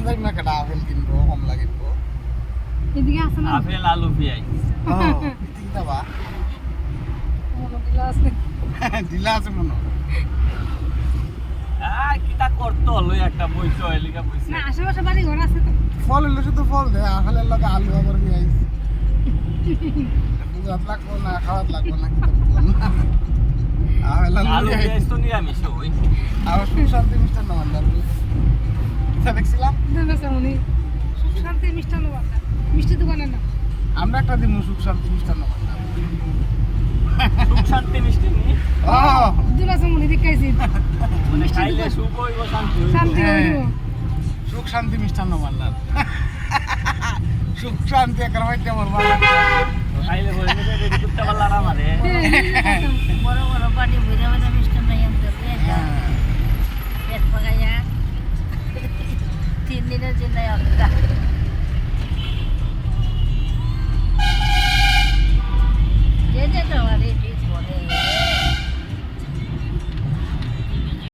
যাই না কেটা আপেল কিনবো কমলা কিনবো এদিকে আছে না আপেল আলু পেঁয়াজ তিনটা বা দিলা আছে দিলা আছে মনে কিতা করতো লই একটা বইছো এলিকা বইছে না আশেপাশে বাড়ি ঘর আছে তো ফল হলে শুধু ফল দে আপেলের লগে আলু আবার পেঁয়াজ দুধ লাগবো না খাওয়াত লাগবো না আপেল আলু আলু পেঁয়াজ তো নিরামিষ ওই আবার সুখ শান্তি মিষ্টান্ন ভান্ডার এটা দেখছিলাম দেবেছে উনি সুখ শান্তি মিষ্টান্ন বাজার মিষ্টি দোকানের না আমরা একটা দিন সুখ শান্তি মিষ্টান্ন ভান্ডার সুখ শান্তি মিষ্টি নি ও দিলা আছে উনি দেখাইছি মানে খাইলে সুখ হইব শান্তি হইব শান্তি হইব সুখ শান্তি মিষ্টান্ন ভান্ডার সুখ শান্তি একবার হইতে আমার ভালো খাইলে হইলে রেডি করতে পারলা না আমারে বড় বড় বাড়ি বুঝা বুঝা মিষ্টি